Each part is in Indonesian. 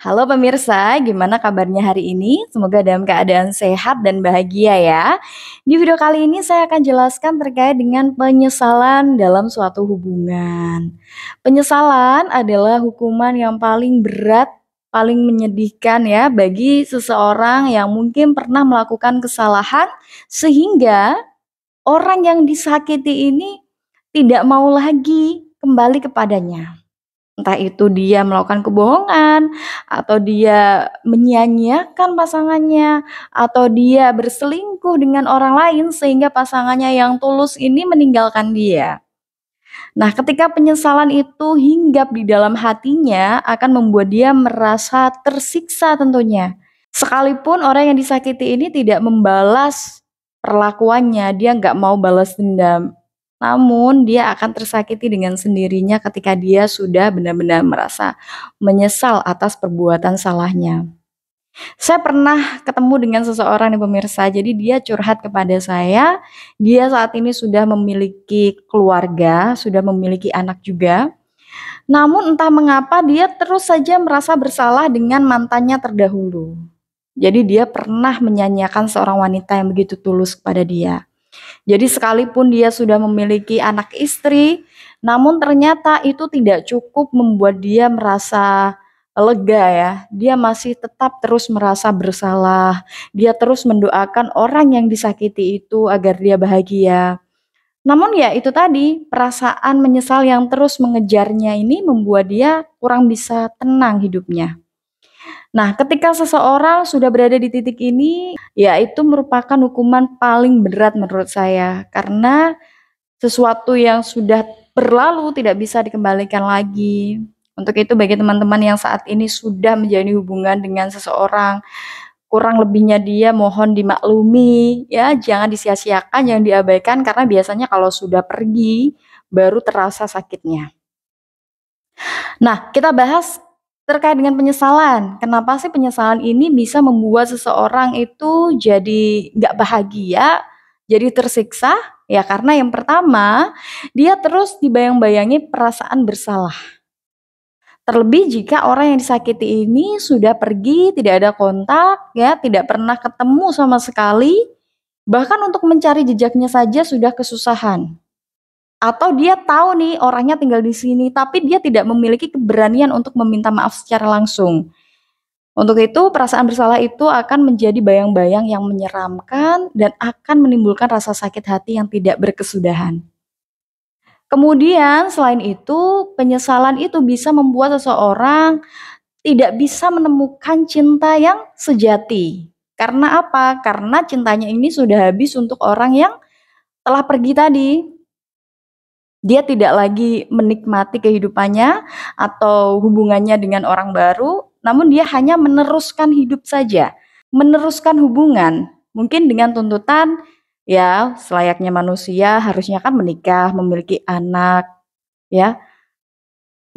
Halo pemirsa, gimana kabarnya hari ini? Semoga dalam keadaan sehat dan bahagia ya. Di video kali ini saya akan jelaskan terkait dengan penyesalan dalam suatu hubungan. Penyesalan adalah hukuman yang paling berat, paling menyedihkan ya bagi seseorang yang mungkin pernah melakukan kesalahan sehingga orang yang disakiti ini tidak mau lagi kembali kepadanya. Entah itu dia melakukan kebohongan, atau dia menyia-nyiakan pasangannya, atau dia berselingkuh dengan orang lain sehingga pasangannya yang tulus ini meninggalkan dia. Nah, ketika penyesalan itu hinggap di dalam hatinya akan membuat dia merasa tersiksa tentunya. Sekalipun orang yang disakiti ini tidak membalas perlakuannya, dia nggak mau balas dendam. Namun dia akan tersakiti dengan sendirinya ketika dia sudah benar-benar merasa menyesal atas perbuatan salahnya. Saya pernah ketemu dengan seseorang nih pemirsa, jadi dia curhat kepada saya, dia saat ini sudah memiliki keluarga, sudah memiliki anak juga, namun entah mengapa dia terus saja merasa bersalah dengan mantannya terdahulu. Jadi dia pernah menyanyiakan seorang wanita yang begitu tulus kepada dia. Jadi sekalipun dia sudah memiliki anak istri, namun ternyata itu tidak cukup membuat dia merasa lega ya. Dia masih tetap terus merasa bersalah. Dia terus mendoakan orang yang disakiti itu agar dia bahagia. Namun ya itu tadi, perasaan menyesal yang terus mengejarnya ini membuat dia kurang bisa tenang hidupnya. Nah, ketika seseorang sudah berada di titik ini, ya itu merupakan hukuman paling berat menurut saya. Karena sesuatu yang sudah berlalu tidak bisa dikembalikan lagi. Untuk itu bagi teman-teman yang saat ini sudah menjalin hubungan dengan seseorang, kurang lebihnya dia mohon dimaklumi ya, jangan disia-siakan, jangan diabaikan karena biasanya kalau sudah pergi baru terasa sakitnya. Nah, kita bahas terkait dengan penyesalan. Kenapa sih penyesalan ini bisa membuat seseorang itu jadi nggak bahagia, jadi tersiksa? Ya karena yang pertama, dia terus dibayang-bayangi perasaan bersalah. Terlebih jika orang yang disakiti ini sudah pergi, tidak ada kontak, ya, tidak pernah ketemu sama sekali, bahkan untuk mencari jejaknya saja sudah kesusahan. Atau dia tahu nih orangnya tinggal di sini, tapi dia tidak memiliki keberanian untuk meminta maaf secara langsung. Untuk itu, perasaan bersalah itu akan menjadi bayang-bayang yang menyeramkan dan akan menimbulkan rasa sakit hati yang tidak berkesudahan. Kemudian, selain itu, penyesalan itu bisa membuat seseorang tidak bisa menemukan cinta yang sejati. Karena apa? Karena cintanya ini sudah habis untuk orang yang telah pergi tadi. Dia tidak lagi menikmati kehidupannya atau hubungannya dengan orang baru, namun dia hanya meneruskan hidup saja, meneruskan hubungan. Mungkin dengan tuntutan, ya selayaknya manusia harusnya kan menikah, memiliki anak, ya.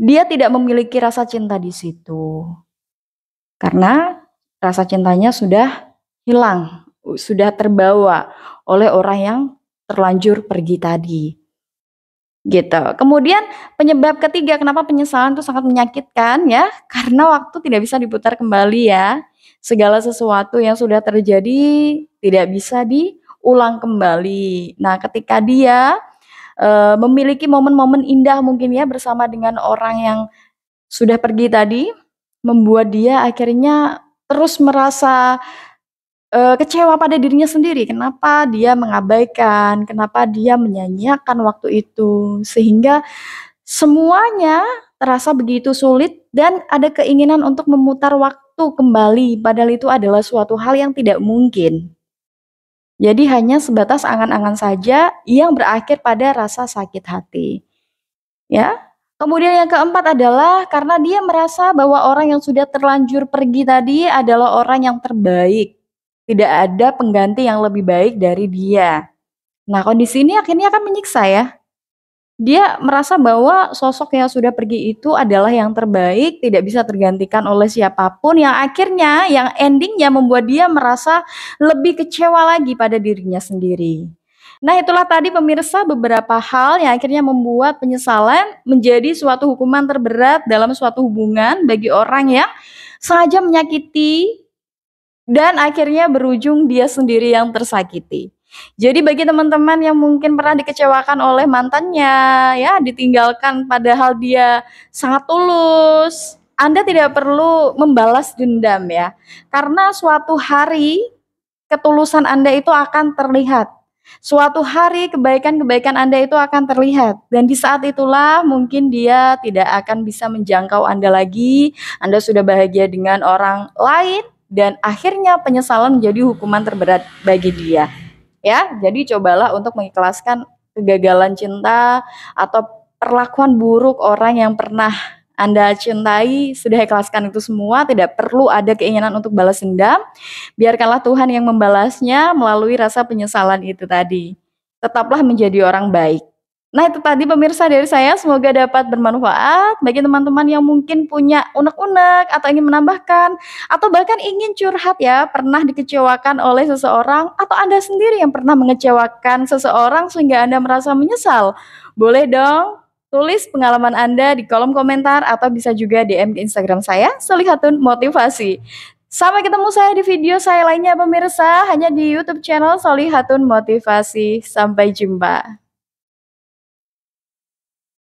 Dia tidak memiliki rasa cinta di situ. Karena rasa cintanya sudah hilang, sudah terbawa oleh orang yang terlanjur pergi tadi. Gitu. Kemudian penyebab ketiga kenapa penyesalan itu sangat menyakitkan ya, karena waktu tidak bisa diputar kembali ya. Segala sesuatu yang sudah terjadi tidak bisa diulang kembali. Nah, ketika dia, memiliki momen-momen indah mungkin ya bersama dengan orang yang sudah pergi tadi, membuat dia akhirnya terus merasa kecewa pada dirinya sendiri, kenapa dia mengabaikan, kenapa dia menyanyiakan waktu itu, sehingga semuanya terasa begitu sulit dan ada keinginan untuk memutar waktu kembali, padahal itu adalah suatu hal yang tidak mungkin. Jadi hanya sebatas angan-angan saja yang berakhir pada rasa sakit hati, ya. Kemudian yang keempat adalah karena dia merasa bahwa orang yang sudah terlanjur pergi tadi adalah orang yang terbaik. Tidak ada pengganti yang lebih baik dari dia. Nah, kondisi ini akhirnya akan menyiksa ya. Dia merasa bahwa sosok yang sudah pergi itu adalah yang terbaik, tidak bisa tergantikan oleh siapapun, yang akhirnya, yang endingnya membuat dia merasa lebih kecewa lagi pada dirinya sendiri. Nah, itulah tadi pemirsa beberapa hal yang akhirnya membuat penyesalan menjadi suatu hukuman terberat dalam suatu hubungan bagi orang yang sengaja menyakiti dan akhirnya berujung dia sendiri yang tersakiti. Jadi bagi teman-teman yang mungkin pernah dikecewakan oleh mantannya, ya ditinggalkan padahal dia sangat tulus, Anda tidak perlu membalas dendam ya. Karena suatu hari ketulusan Anda itu akan terlihat. Suatu hari kebaikan-kebaikan Anda itu akan terlihat dan di saat itulah mungkin dia tidak akan bisa menjangkau Anda lagi. Anda sudah bahagia dengan orang lain dan akhirnya penyesalan menjadi hukuman terberat bagi dia. Ya, jadi cobalah untuk mengikhlaskan kegagalan cinta atau perlakuan buruk orang yang pernah Anda cintai, sudah ikhlaskan itu semua, tidak perlu ada keinginan untuk balas dendam. Biarkanlah Tuhan yang membalasnya melalui rasa penyesalan itu tadi. Tetaplah menjadi orang baik. Nah, itu tadi pemirsa dari saya, semoga dapat bermanfaat bagi teman-teman yang mungkin punya unek-unek atau ingin menambahkan atau bahkan ingin curhat ya, pernah dikecewakan oleh seseorang atau Anda sendiri yang pernah mengecewakan seseorang sehingga Anda merasa menyesal. Boleh dong tulis pengalaman Anda di kolom komentar atau bisa juga DM ke Instagram saya, Solihatun Motivasi. Sampai ketemu saya di video saya lainnya pemirsa, hanya di YouTube channel Solihatun Motivasi. Sampai jumpa.